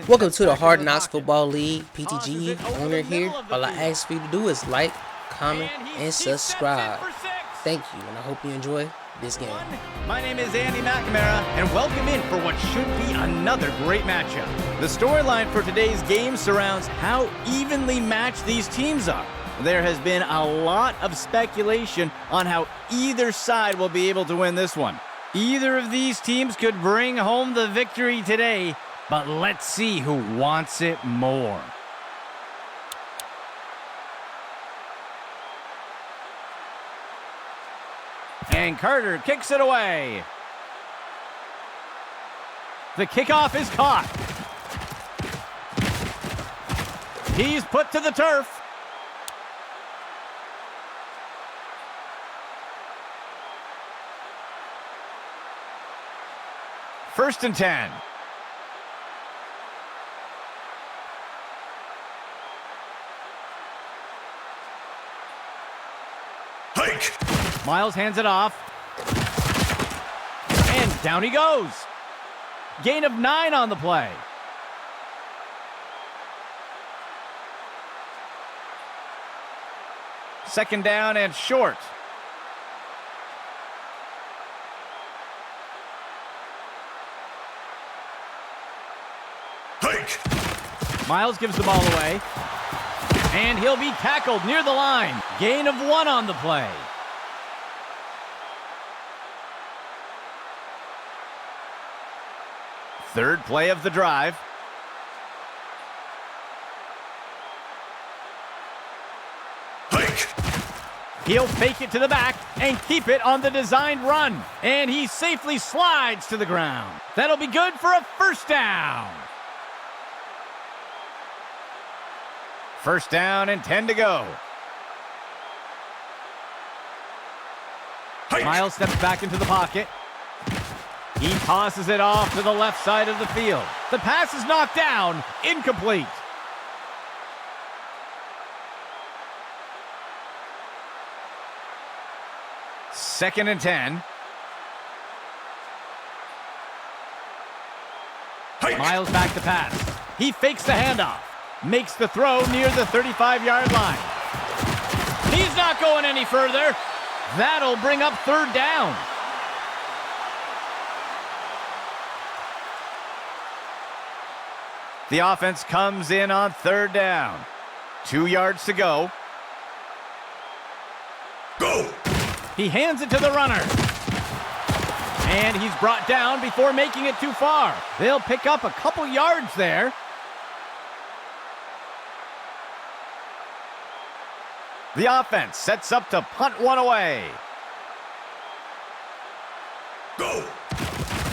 Welcome to the Hard Knocks Football League, PTG owner here. All I ask for you to do is like, comment, and subscribe. Thank you, and I hope you enjoy this game. My name is Andy McNamara, and welcome in for what should be another great matchup. The storyline for today's game surrounds how evenly matched these teams are. There has been a lot of speculation on how either side will be able to win this one. Either of these teams could bring home the victory today, but let's see who wants it more. And Carter kicks it away. The kickoff is caught. He's put to the turf. First and 10. Hike. Miles hands it off. And down he goes. Gain of 9 on the play. Second down and short. Miles gives the ball away, and he'll be tackled near the line. Gain of 1 on the play. Third play of the drive. He'll fake it to the back and keep it on the designed run, and he safely slides to the ground. That'll be good for a first down. First down and 10 to go. Miles steps back into the pocket. He tosses it off to the left side of the field. The pass is knocked down, incomplete. Second and 10. Miles back to pass. He fakes the handoff. Makes the throw near the 35-yard line. He's not going any further. That'll bring up third down. The offense comes in on third down. 2 yards to go. Go! He hands it to the runner. And he's brought down before making it too far. They'll pick up a couple yards there. The offense sets up to punt one away. Go!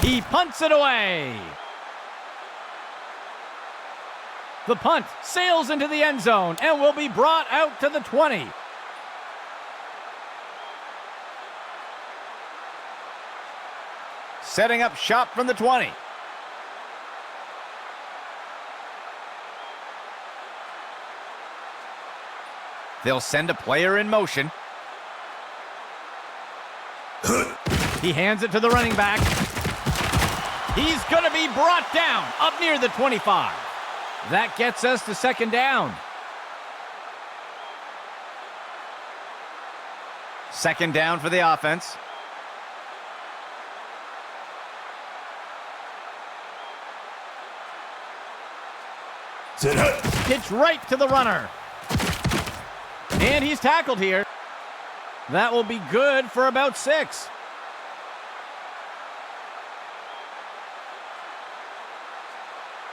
He punts it away. The punt sails into the end zone and will be brought out to the 20. Setting up shop from the 20. They'll send a player in motion. He hands it to the running back. He's going to be brought down up near the 25. That gets us to second down. Second down for the offense. Pitch right to the runner. And he's tackled here. That will be good for about 6.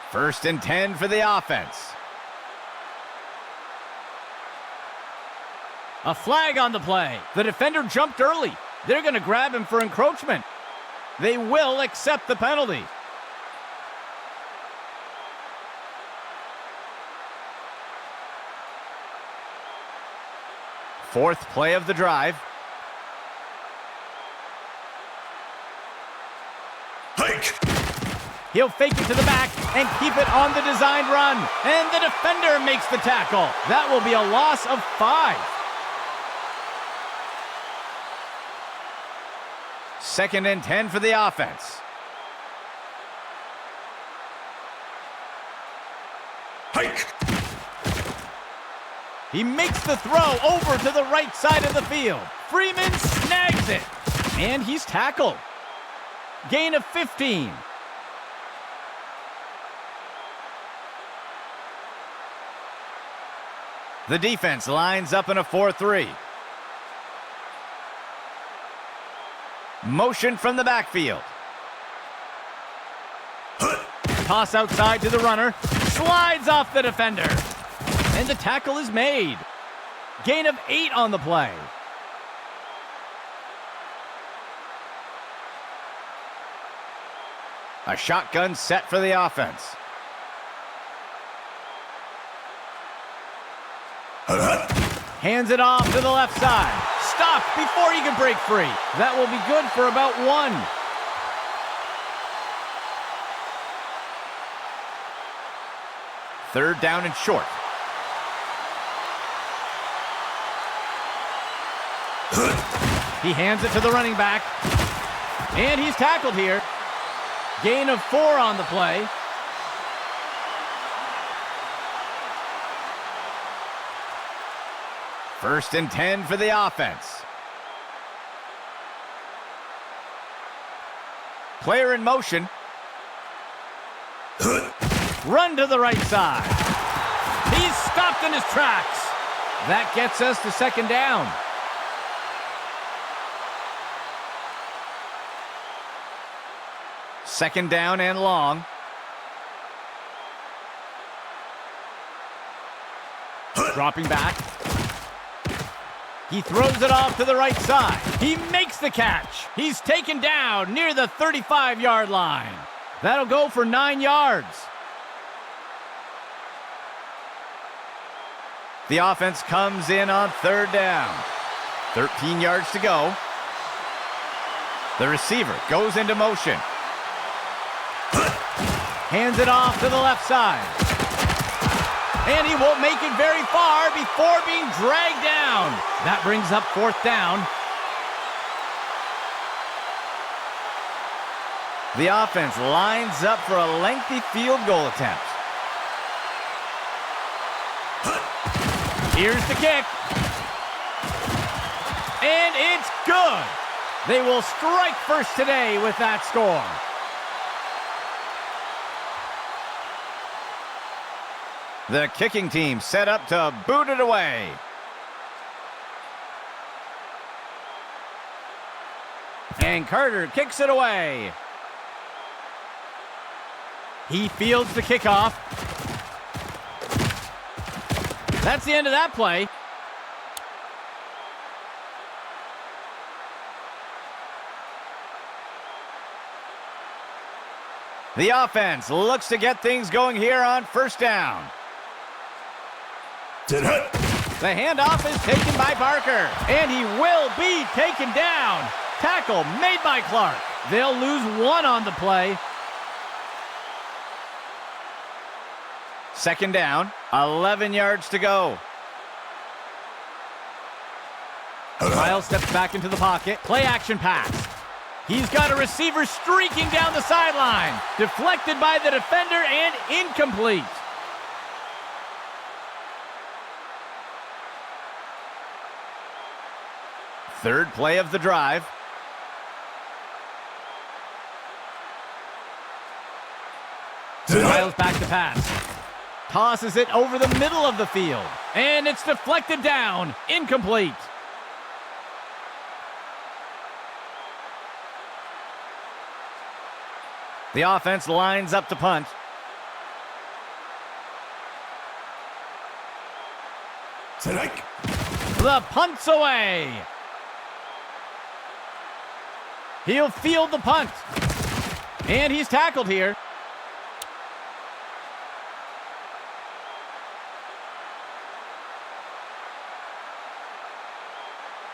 First and 10 for the offense. A flag on the play. The defender jumped early. They're going to grab him for encroachment. They will accept the penalty. Fourth play of the drive. Hike. He'll fake it to the back and keep it on the designed run. And the defender makes the tackle. That will be a loss of 5. Second and 10 for the offense. Hike. He makes the throw over to the right side of the field. Freeman snags it. And he's tackled. Gain of 15. The defense lines up in a 4-3. Motion from the backfield. Toss outside to the runner. Slides off the defender. And the tackle is made. Gain of 8 on the play. A shotgun set for the offense. Hands it off to the left side. Stopped before he can break free. That will be good for about 1. Third down and short. He hands it to the running back. And he's tackled here. Gain of 4 on the play. First and 10 for the offense. Player in motion. Run to the right side. He's stopped in his tracks. That gets us to second down. Second down and long. Dropping back. He throws it off to the right side. He makes the catch. He's taken down near the 35-yard line. That'll go for 9 yards. The offense comes in on third down. 13 yards to go. The receiver goes into motion. Hands it off to the left side. And he won't make it very far before being dragged down. That brings up fourth down. The offense lines up for a lengthy field goal attempt. Here's the kick. And it's good. They will strike first today with that score. The kicking team set up to boot it away. And Carter kicks it away. He fields the kickoff. That's the end of that play. The offense looks to get things going here on first down. The handoff is taken by Parker, and he will be taken down. Tackle made by Clark. They'll lose 1 on the play. Second down, 11 yards to go. Miles steps back into the pocket. Play action pass. He's got a receiver streaking down the sideline. Deflected by the defender and incomplete. Third play of the drive. Miles back to pass. Tosses it over the middle of the field. And it's deflected down. Incomplete. The offense lines up to punt. The punt's away. He'll field the punt. And he's tackled here.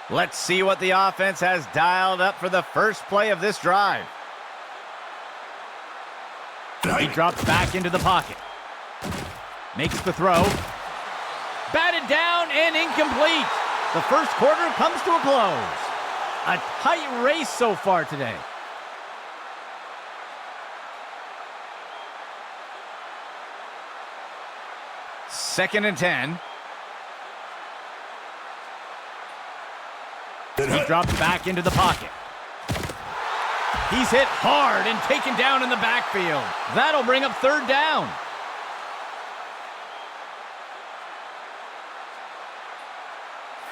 Let's see what the offense has dialed up for the first play of this drive. He drops back into the pocket. Makes the throw. Batted down and incomplete. The first quarter comes to a close. A tight race so far today. 2nd and 10. He drops back into the pocket. He's hit hard and taken down in the backfield. That'll bring up 3rd down.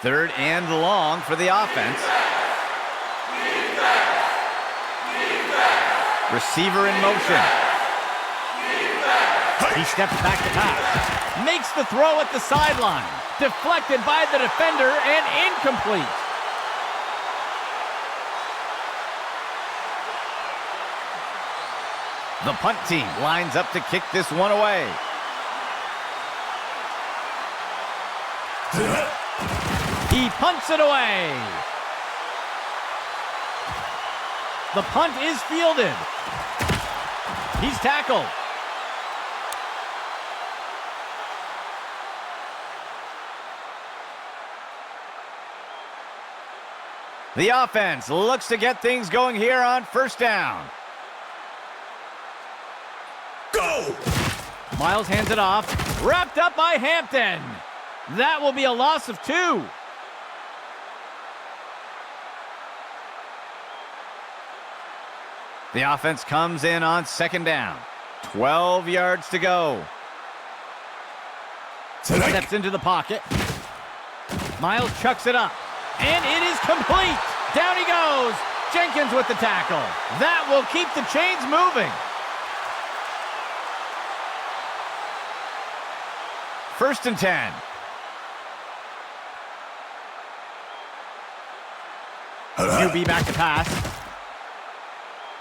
Third and long for the offense. Receiver in motion. He steps back to pass. Makes the throw at the sideline. Deflected by the defender and incomplete. The punt team lines up to kick this one away. He punts it away. The punt is fielded. He's tackled. The offense looks to get things going here on 1st down. Go! Miles hands it off. Wrapped up by Hampton. That will be a loss of 2. The offense comes in on 2nd down. 12 yards to go. Steps into the pocket. Miles chucks it up. And it is complete. Down he goes. Jenkins with the tackle. That will keep the chains moving. 1st and 10. QB back to pass.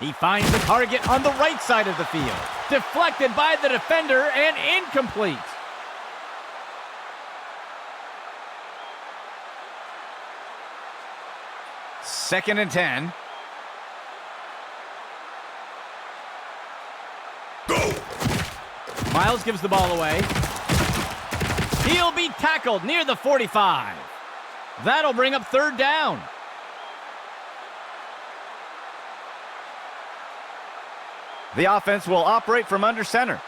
He finds the target on the right side of the field. Deflected by the defender and incomplete. Second and 10. Go! Miles gives the ball away. He'll be tackled near the 45. That'll bring up 3rd down. The offense will operate from under center.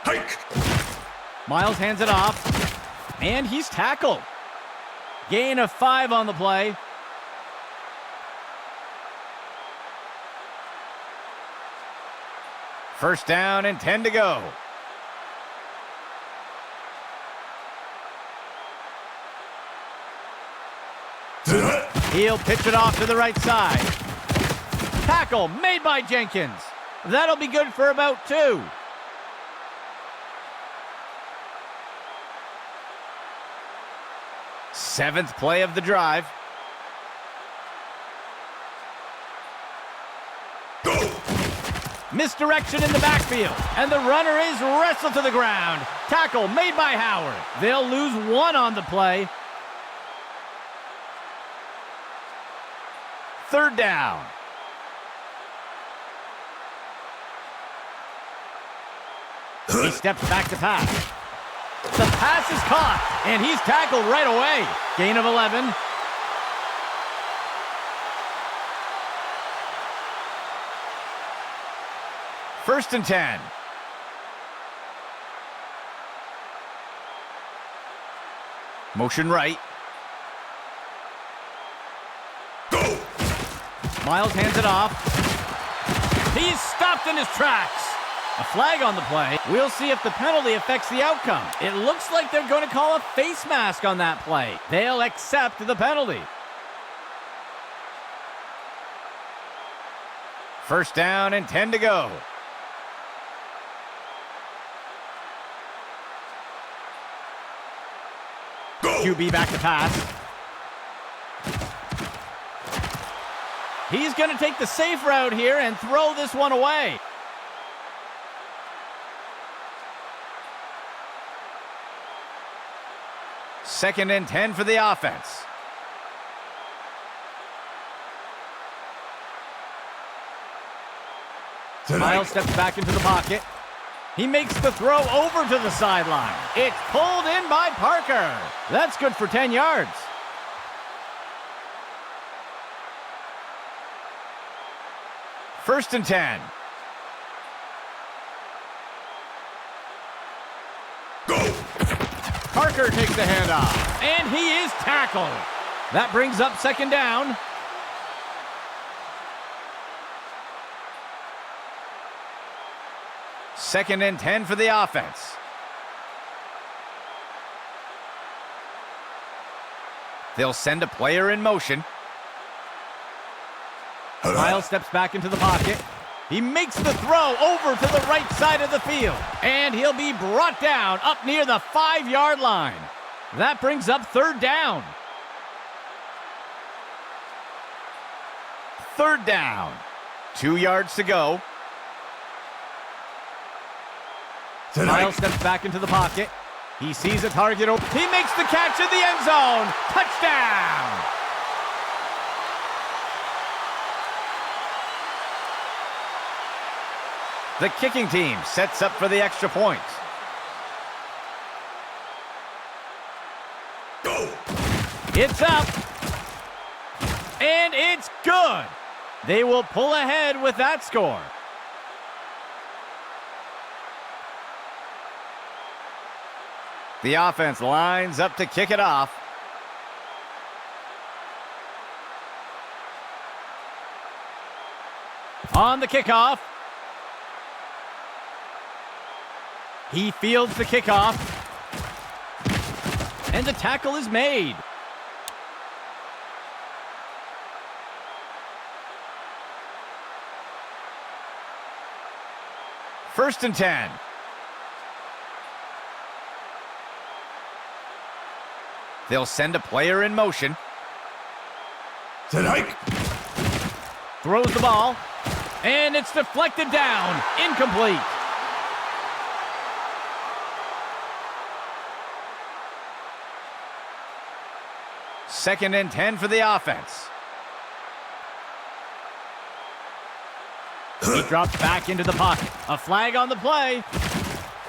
Hike! Miles hands it off, and he's tackled. Gain of 5 on the play. First down and 10 to go. He'll pitch it off to the right side. Tackle made by Jenkins. That'll be good for about 2. Seventh play of the drive. Go! Misdirection in the backfield, and the runner is wrestled to the ground. Tackle made by Howard. They'll lose 1 on the play. 3rd down. He steps back to pass. The pass is caught, and he's tackled right away. Gain of 11. First and 10. Motion right. Go! Miles hands it off. He's stopped in his tracks. A flag on the play. We'll see if the penalty affects the outcome. It looks like they're going to call a face mask on that play. They'll accept the penalty. First down and 10 to go. Go! QB back to pass. He's going to take the safe route here and throw this one away. Second and 10 for the offense. Miles steps back into the pocket. He makes the throw over to the sideline. It's pulled in by Parker. That's good for 10 yards. First and 10. Go! Parker takes the handoff, and he is tackled. That brings up second down. Second and 10 for the offense. They'll send a player in motion. Miles steps back into the pocket. He makes the throw over to the right side of the field. And he'll be brought down up near the 5-yard line. That brings up third down. Third down. 2 yards to go. Miles steps back into the pocket. He sees a target open. He makes the catch in the end zone. Touchdown! The kicking team sets up for the extra point. Go! It's up. And it's good. They will pull ahead with that score. The offense lines up to kick it off. On the kickoff. He fields the kickoff. And the tackle is made. First and 10. They'll send a player in motion. Tonight. Throws the ball. And it's deflected down. Incomplete. Second and 10 for the offense. He drops back into the pocket. A flag on the play.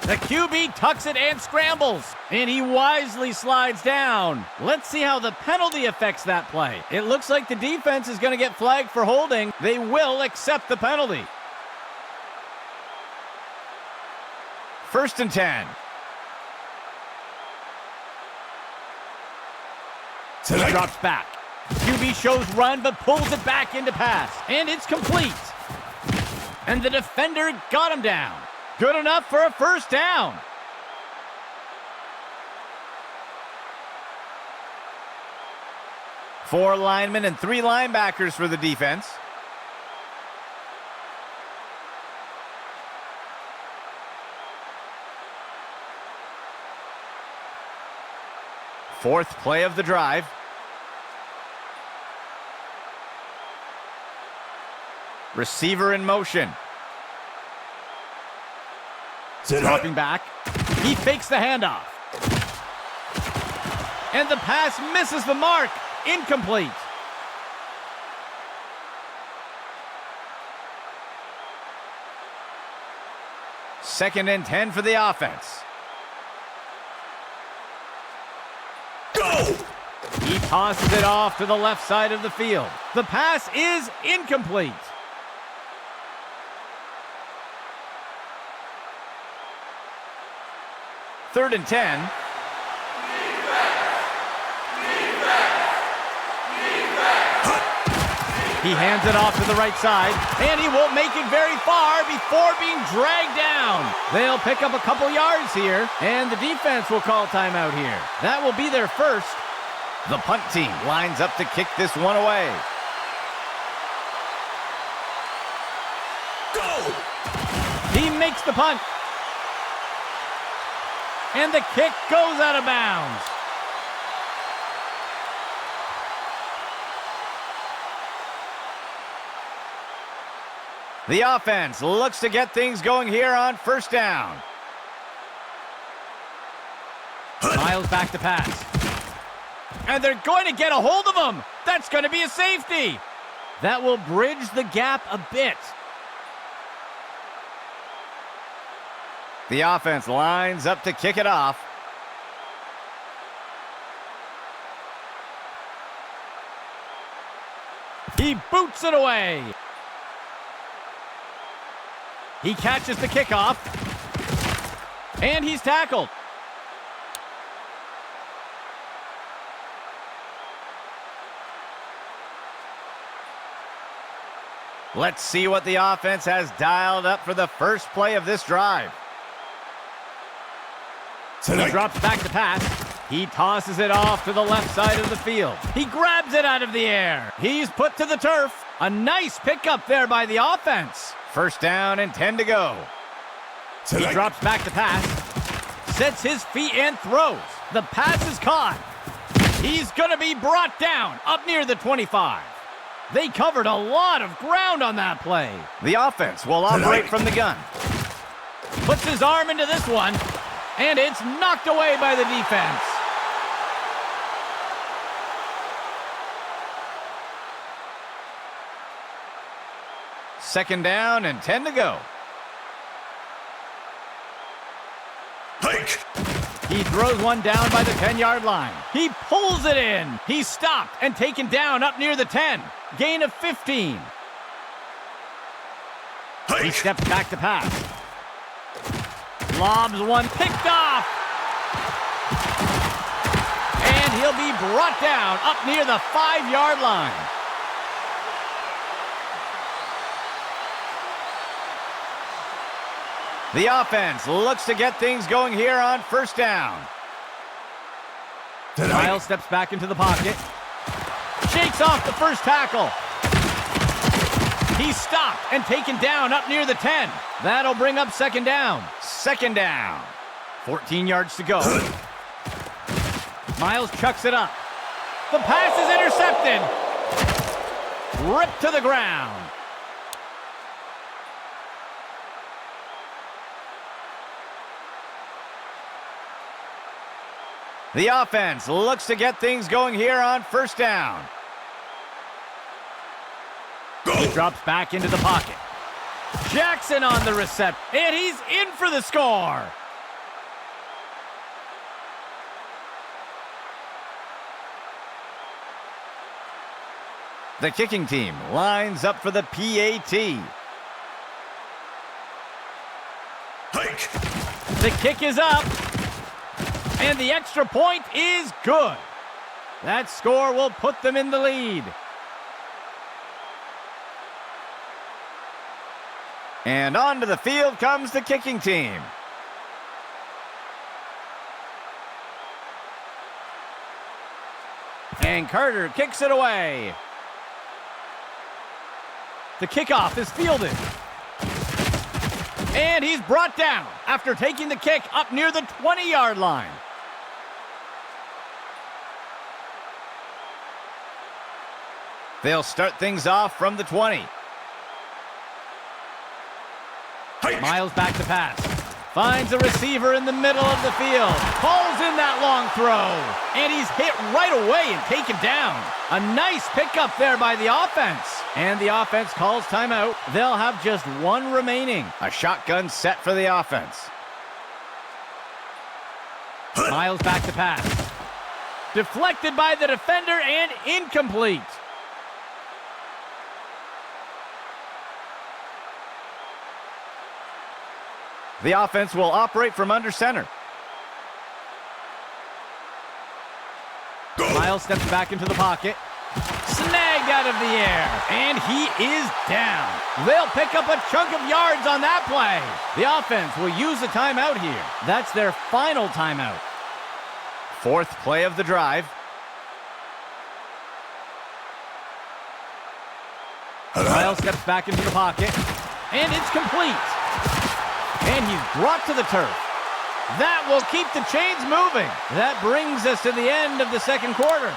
The QB tucks it and scrambles. And he wisely slides down. Let's see how the penalty affects that play. It looks like the defense is going to get flagged for holding. They will accept the penalty. First and 10. He drops back. QB shows run, but pulls it back into pass. And it's complete. And the defender got him down. Good enough for a first down. Four linemen and 3 linebackers for the defense. Fourth play of the drive. Receiver in motion. Dropping back. He fakes the handoff. And the pass misses the mark. Incomplete. Second and 10 for the offense. Go! He tosses it off to the left side of the field. The pass is incomplete. Third and 10. He hands it off to the right side, and he won't make it very far before being dragged down. They'll pick up a couple yards here, and the defense will call timeout here. That will be their first. The punt team lines up to kick this one away. Go! He makes the punt. And the kick goes out of bounds. The offense looks to get things going here on first down. Miles back to pass. And they're going to get a hold of him. That's going to be a safety. That will bridge the gap a bit. The offense lines up to kick it off. He boots it away. He catches the kickoff. And he's tackled. Let's see what the offense has dialed up for the first play of this drive. He drops back to pass. He tosses it off to the left side of the field. He grabs it out of the air. He's put to the turf. A nice pickup there by the offense. First down and 10 to go. He drops back to pass. Sets his feet and throws. The pass is caught. He's going to be brought down up near the 25. They covered a lot of ground on that play. The offense will operate from the gun. Puts his arm into this one, and it's knocked away by the defense. Second down and 10 to go. Hike. He throws one down by the 10-yard line. He pulls it in. He's stopped and taken down up near the 10. Gain of 15. Hike. He steps back to pass. Lobs one, picked off. And he'll be brought down up near the 5-yard line. The offense looks to get things going here on first down. Miles steps back into the pocket. Shakes off the first tackle. He's stopped and taken down up near the 10. That'll bring up second down. Second down. 14 yards to go. Miles chucks it up. The pass is intercepted. Ripped to the ground. The offense looks to get things going here on first down. He drops back into the pocket. Jackson on the reception, and he's in for the score. The kicking team lines up for the PAT. Hike. The kick is up. And the extra point is good. That score will put them in the lead. And onto the field comes the kicking team. And Carter kicks it away. The kickoff is fielded. And he's brought down after taking the kick up near the 20-yard line. They'll start things off from the 20. Hike. Miles back to pass. Finds a receiver in the middle of the field. Calls in that long throw. And he's hit right away and taken down. A nice pickup there by the offense. And the offense calls timeout. They'll have just one remaining. A shotgun set for the offense. Miles back to pass. Deflected by the defender and incomplete. The offense will operate from under center. Go. Miles steps back into the pocket. Snagged out of the air. And he is down. They'll pick up a chunk of yards on that play. The offense will use a timeout here. That's their final timeout. Fourth play of the drive. Miles steps back into the pocket. And it's complete. And he's brought to the turf. That will keep the chains moving. That brings us to the end of the second quarter.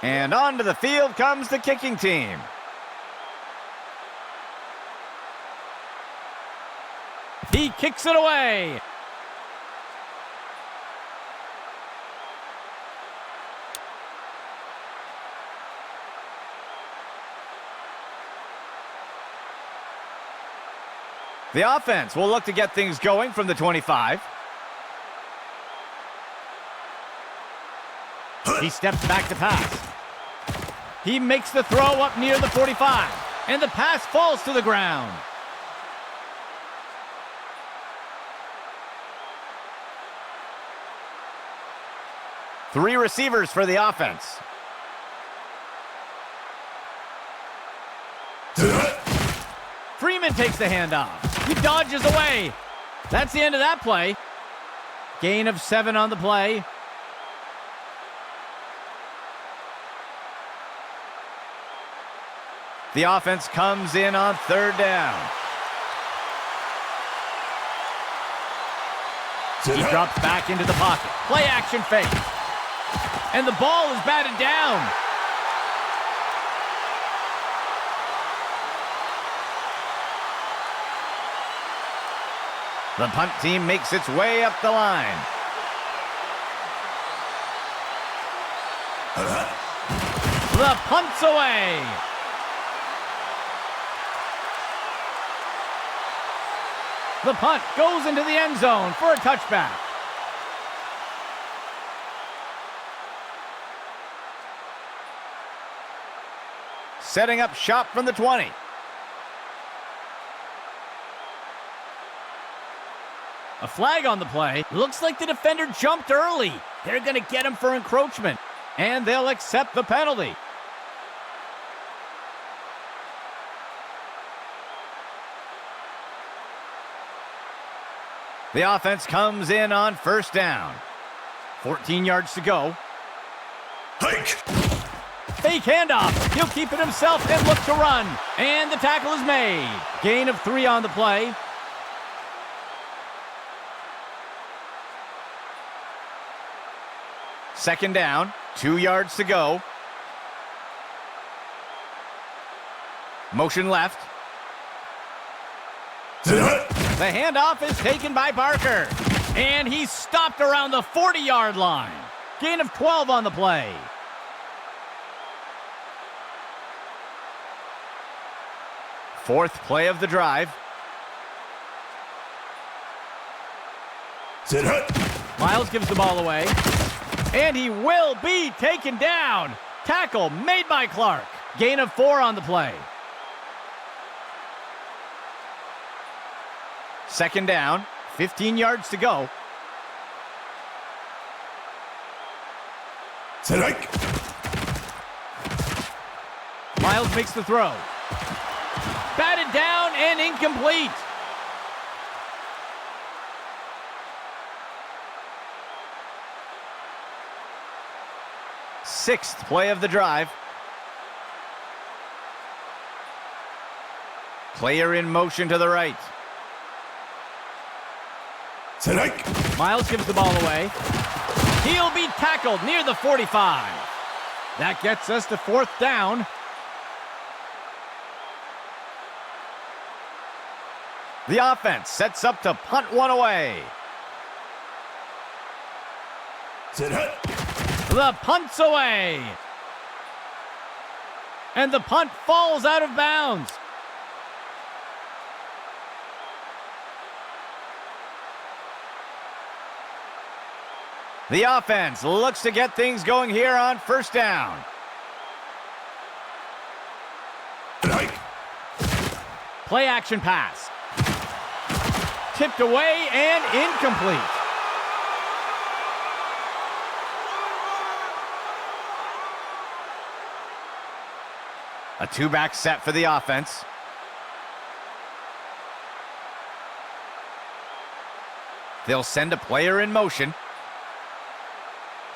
And onto the field comes the kicking team. He kicks it away. The offense will look to get things going from the 25. He steps back to pass. He makes the throw up near the 45. And the pass falls to the ground. Three receivers for the offense. Freeman takes the handoff. He dodges away. That's the end of that play. Gain of 7 on the play. The offense comes in on 3rd down. He drops back into the pocket. Play action fake. And the ball is batted down. The punt team makes its way up the line. The punt's away. The punt goes into the end zone for a touchback. Setting up shop from the 20. A flag on the play. Looks like the defender jumped early. They're going to get him for encroachment, and they'll accept the penalty. The offense comes in on 1st down. 14 yards to go. Hike! Fake handoff. He'll keep it himself and look to run. And the tackle is made. Gain of 3 on the play. Second down. 2 yards to go. Motion left. The handoff is taken by Parker. And he's stopped around the 40-yard line. Gain of 12 on the play. Fourth play of the drive. Miles gives the ball away. And he will be taken down. Tackle made by Clark. Gain of 4 on the play. Second down, 15 yards to go. Miles makes the throw. Batted down and incomplete. Sixth play of the drive. Player in motion to the right. Miles gives the ball away. He'll be tackled near the 45. That gets us to 4th down. The offense sets up to punt one away. The punt's away. And the punt falls out of bounds. The offense looks to get things going here on 1st down. Play action pass. Tipped away and incomplete. A 2-back set for the offense. They'll send a player in motion.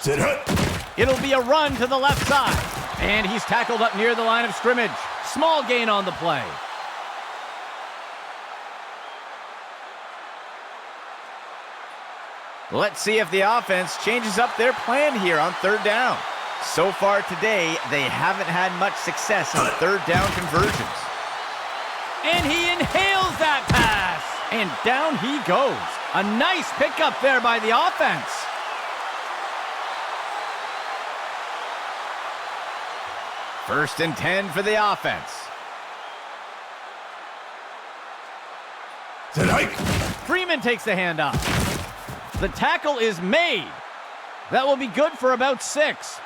It'll be a run to the left side. And he's tackled up near the line of scrimmage. Small gain on the play. Let's see if the offense changes up their plan here on 3rd down. So far today, they haven't had much success on 3rd down conversions. And he inhales that pass. And down he goes. A nice pickup there by the offense. First and 10 for the offense. Freeman takes the handoff. The tackle is made. That will be good for about 6.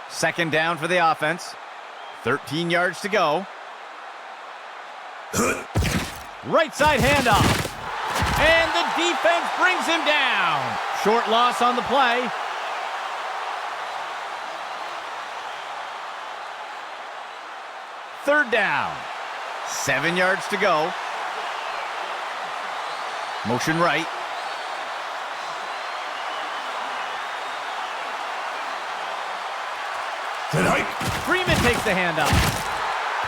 Second down for the offense. 13 yards to go. Right side handoff. And the defense brings him down. Short loss on the play. Third down. 7 yards to go. Motion right. Hike. Freeman takes the handoff.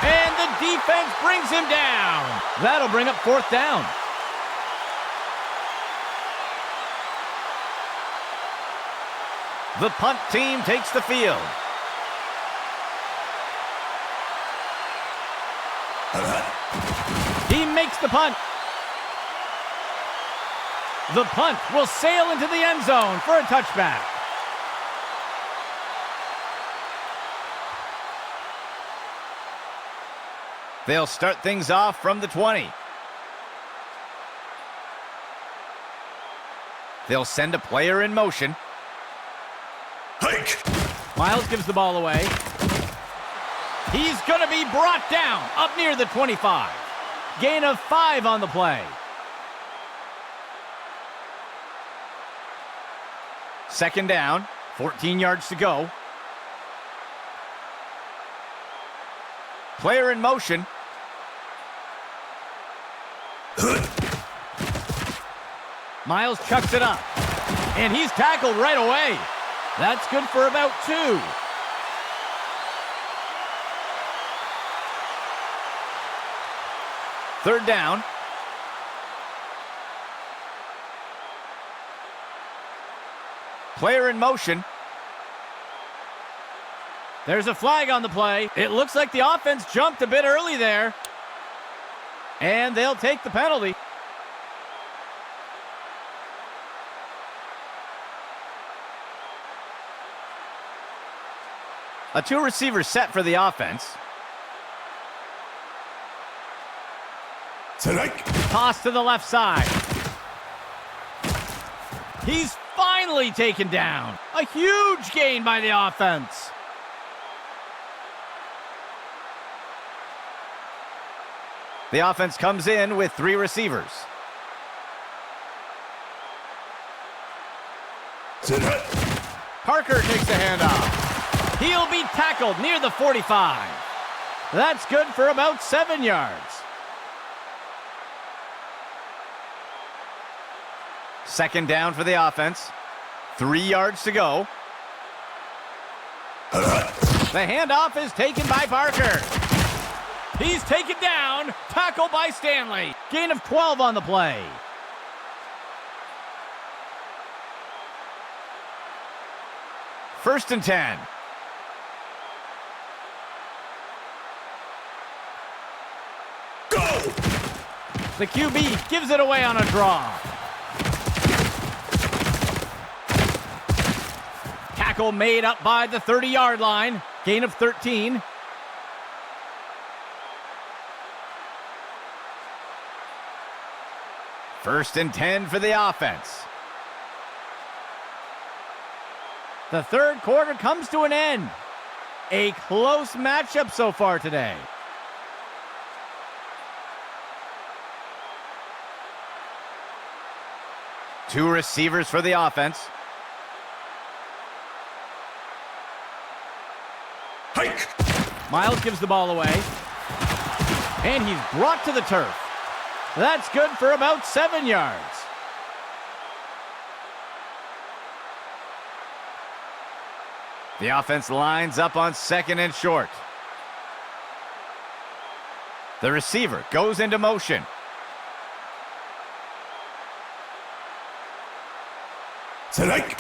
And the defense brings him down. That'll bring up fourth down. The punt team takes the field. He makes the punt. The punt will sail into the end zone for a touchback. They'll start things off from the 20. They'll send a player in motion. Hike. Miles gives the ball away. He's going to be brought down up near the 25. Gain of 5 on the play. Second down, 14 yards to go. Player in motion. Miles chucks it up. And he's tackled right away. That's good for about 2. Third down. Player in motion. There's a flag on the play. It looks like the offense jumped a bit early there. And they'll take the penalty. A 2-receiver set for the offense. Hike. Toss to the left side. He's finally taken down. A huge gain by the offense. The offense comes in with 3 receivers. Parker takes the handoff. He'll be tackled near the 45. That's good for about 7 yards. Second down for the offense. 3 yards to go. The handoff is taken by Parker. He's taken down. Tackle by Stanley. Gain of 12 on the play. First and 10. Go! The QB gives it away on a draw. Tackle made up by the 30-yard line. Gain of 13. First and 10 for the offense. The third quarter comes to an end. A close matchup so far today. Two receivers for the offense. Hike. Miles gives the ball away. And he's brought to the turf. That's good for about 7 yards. The offense lines up on second and short. The receiver goes into motion. Hike.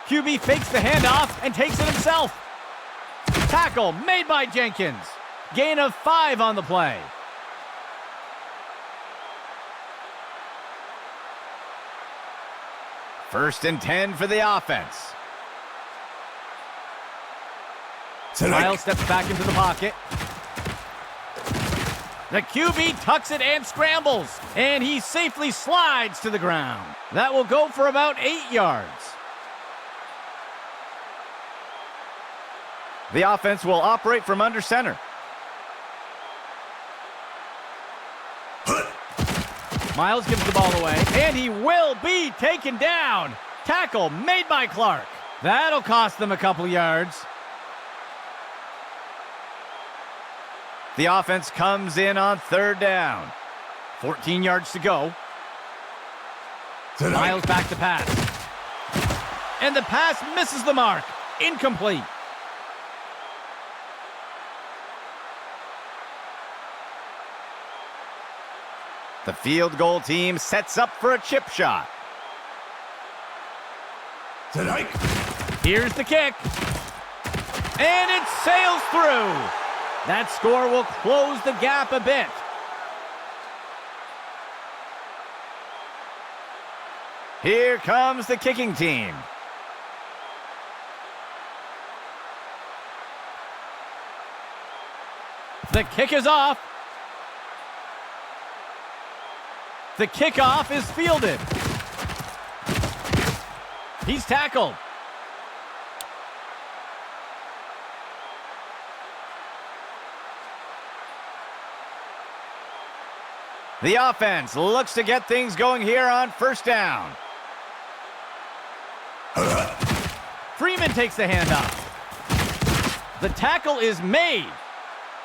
QB fakes the handoff and takes it himself. Tackle made by Jenkins. Gain of 5 on the play. First and 10 for the offense. Miles steps back into the pocket. The QB tucks it and scrambles. And he safely slides to the ground. That will go for about 8 yards. The offense will operate from under center. Miles gives the ball away, and he will be taken down. Tackle made by Clark. That'll cost them a couple yards. The offense comes in on 3rd down. 14 yards to go. Miles back to pass. And the pass misses the mark. Incomplete. The field goal team sets up for a chip shot. Tonight. Here's the kick. And it sails through. That score will close the gap a bit. Here comes the kicking team. The kick is off. The kickoff is fielded. He's tackled. The offense looks to get things going here on 1st down. Freeman takes the handoff. The tackle is made.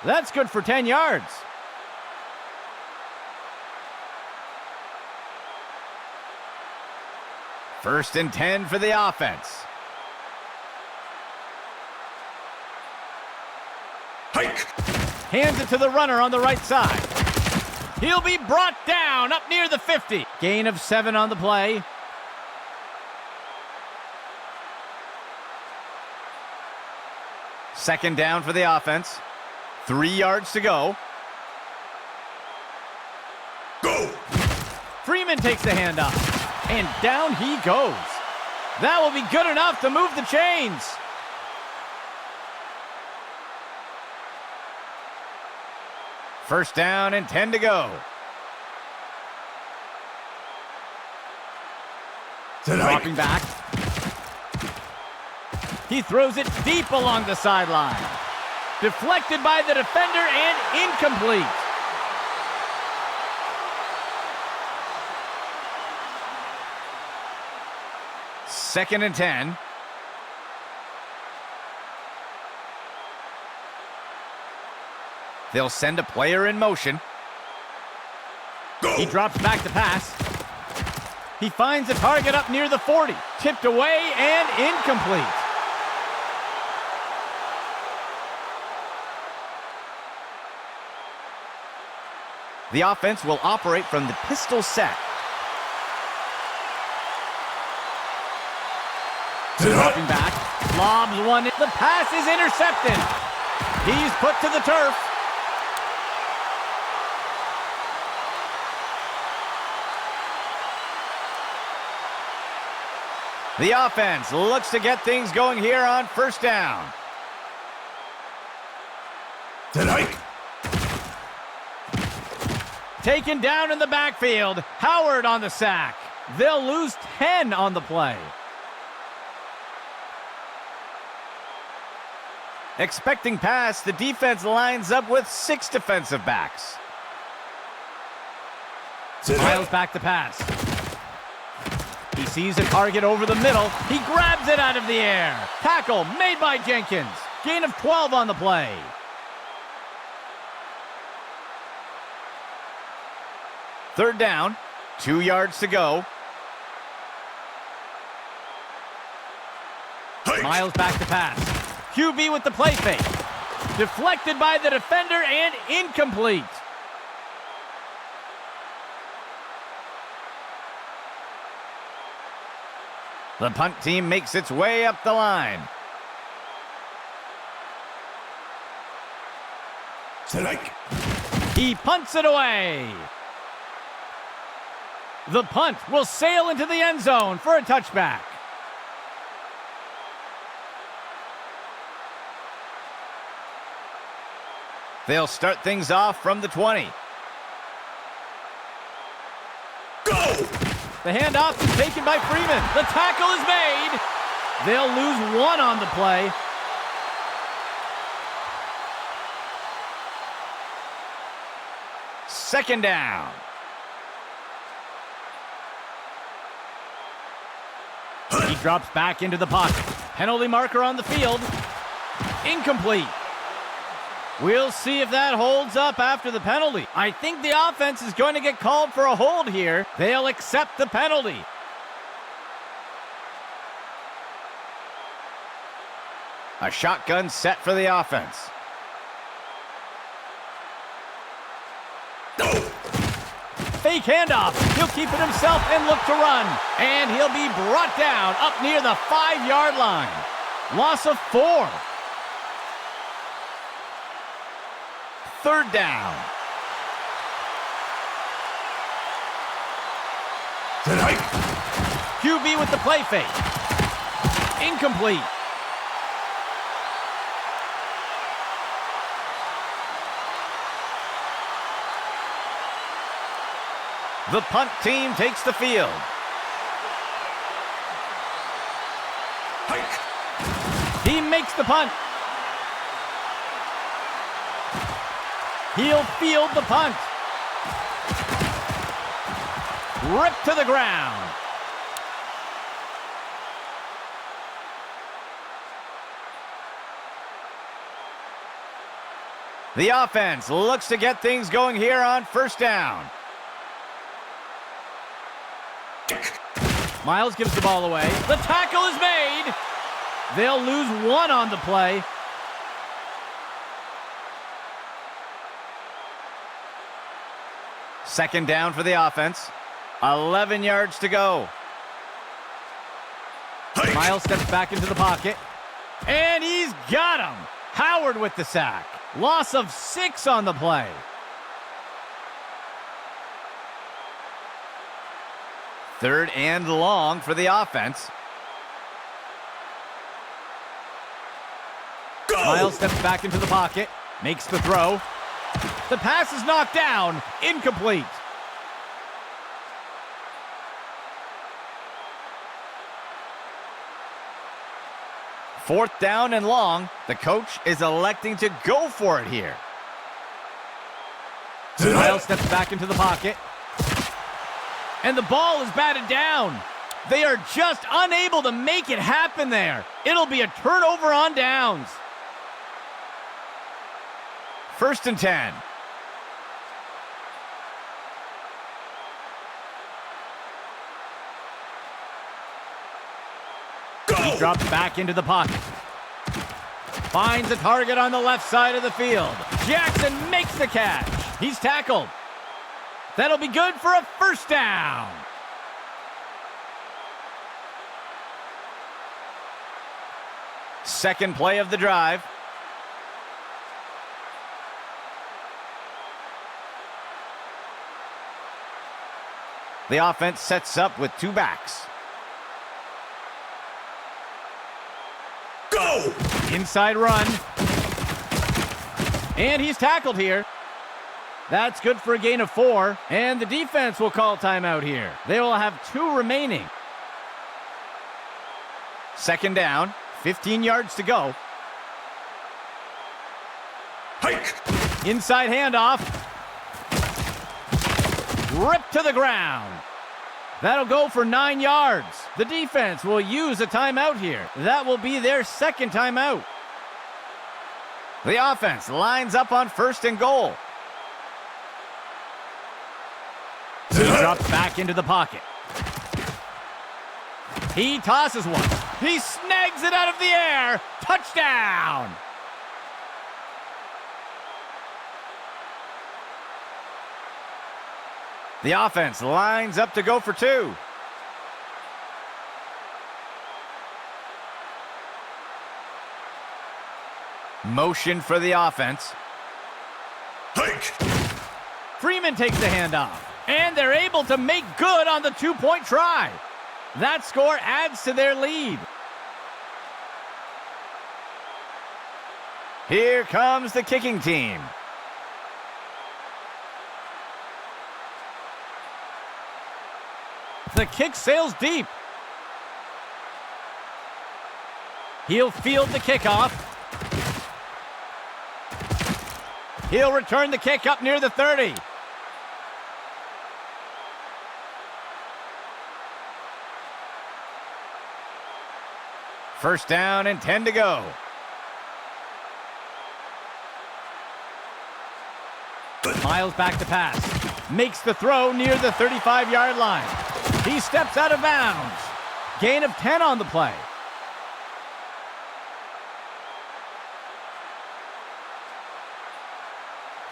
That's good for 10 yards. First and 10 for the offense. Hike. Hands it to the runner on the right side. He'll be brought down up near the 50. Gain of 7 on the play. Second down for the offense. 3 yards to go. Go. Freeman takes the handoff. And down he goes. That will be good enough to move the chains. First down and 10 to go. Tonight. Dropping back. He throws it deep along the sideline. Deflected by the defender and incomplete. Second and 10. They'll send a player in motion. Go. He drops back to pass. He finds a target up near the 40. Tipped away and incomplete. The offense will operate from the pistol set. Dropping back. Lobs one. The pass is intercepted. He's put to the turf. The offense looks to get things going here on 1st down. Tonight. Taken down in the backfield. Howard on the sack. They'll lose 10 on the play. Expecting pass, the defense lines up with 6 defensive backs. Miles back to pass. He sees a target over the middle. He grabs it out of the air. Tackle made by Jenkins. Gain of 12 on the play. Third down, 2 yards to go. Hike. Miles back to pass. QB with the play fake. Deflected by the defender and incomplete. The punt team makes its way up the line. Tonight. He punts it away. The punt will sail into the end zone for a touchback. They'll start things off from the 20. Go. The handoff is taken by Freeman. The tackle is made. They'll lose 1 on the play. Second down. He drops back into the pocket. Penalty marker on the field. Incomplete. We'll see if that holds up after the penalty. I think the offense is going to get called for a hold here. They'll accept the penalty. A shotgun set for the offense. Fake handoff. He'll keep it himself and look to run. And he'll be brought down up near the 5-yard line. Loss of 4. Third down. Tonight. QB with the play fake. Incomplete. The punt team takes the field. Hike. He makes the punt. He'll field the punt. Ripped to the ground. The offense looks to get things going here on first down. Miles gives the ball away. The tackle is made. They'll lose 1 on the play. Second down for the offense. 11 yards to go. Hike. Miles steps back into the pocket. And he's got him. Howard with the sack. Loss of 6 on the play. Third and long for the offense. Go. Miles steps back into the pocket. Makes the throw. The pass is knocked down. Incomplete. Fourth down and long. The coach is electing to go for it here. Miles steps back into the pocket. And the ball is batted down. They are just unable to make it happen there. It'll be a turnover on downs. First and 10. He drops back into the pocket. Finds a target on the left side of the field. Jackson makes the catch. He's tackled. That'll be good for a first down. Second play of the drive. The offense sets up with 2 backs. Go! Inside run. And he's tackled here. That's good for a gain of 4. And the defense will call timeout here. They will have 2 remaining. Second down. 15 yards to go. Hike! Inside handoff. Ripped to the ground. That'll go for 9 yards. The defense will use a timeout here. That will be their second timeout. The offense lines up on first and goal. He drops back into the pocket. He tosses one. He snags it out of the air. Touchdown! The offense lines up to go for 2. Motion for the offense. Hike! Freeman takes the handoff. And they're able to make good on the 2-point try. That score adds to their lead. Here comes the kicking team. The kick sails deep. He'll field the kickoff. He'll return the kick up near the 30. First down and 10 to go. Miles back to pass. Makes the throw near the 35-yard line. He steps out of bounds. Gain of 10 on the play.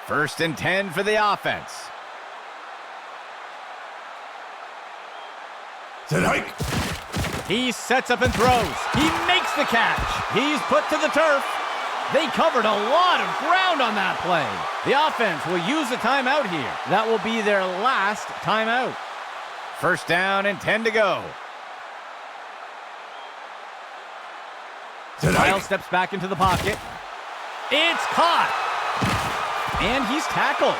First and 10 for the offense. Set hike. He sets up and throws. He makes the catch. He's put to the turf. They covered a lot of ground on that play. The offense will use a timeout here. That will be their last timeout. First down and 10 to go. Miles steps back into the pocket. It's caught. And he's tackled.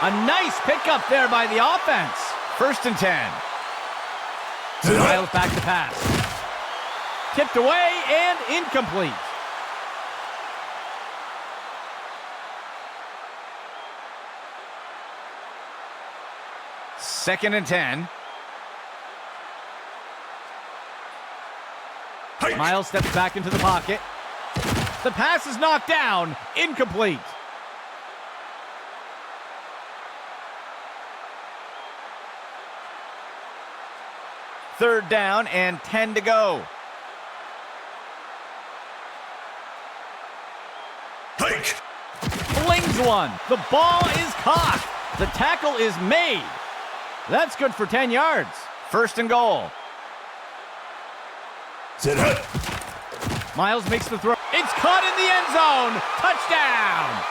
A nice pickup there by the offense. First and 10. Miles back to pass. Tipped away and incomplete. Second and 10. Miles steps back into the pocket. The pass is knocked down. Incomplete. Third down and 10 to go. Hike. Flings one. The ball is caught. The tackle is made. That's good for 10 yards. First and goal. Set hut. Miles makes the throw. It's caught in the end zone. Touchdown.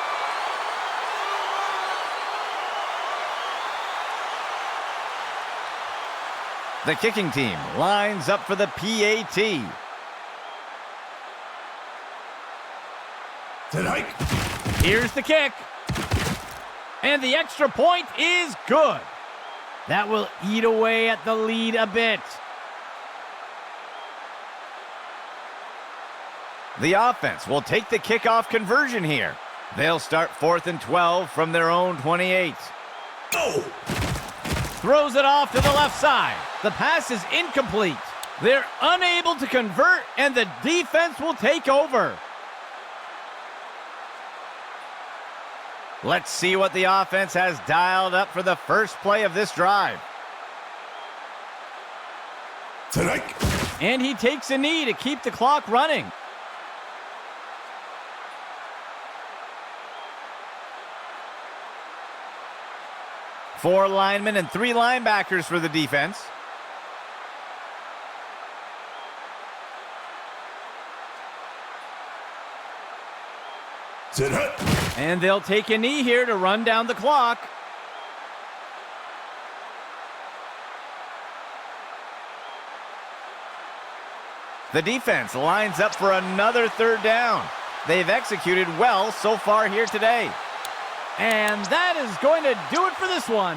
The kicking team lines up for the PAT. Set hike. Here's the kick. And the extra point is good. That will eat away at the lead a bit. The offense will take the kickoff conversion here. They'll start 4th and 12 from their own 28. Go. Throws it off to the left side. The pass is incomplete. They're unable to convert, and the defense will take over. Let's see what the offense has dialed up for the first play of this drive. Set hike. And he takes a knee to keep the clock running. Four linemen and 3 linebackers for the defense. Set hut. And they'll take a knee here to run down the clock. The defense lines up for another third down. They've executed well so far here today. And that is going to do it for this one.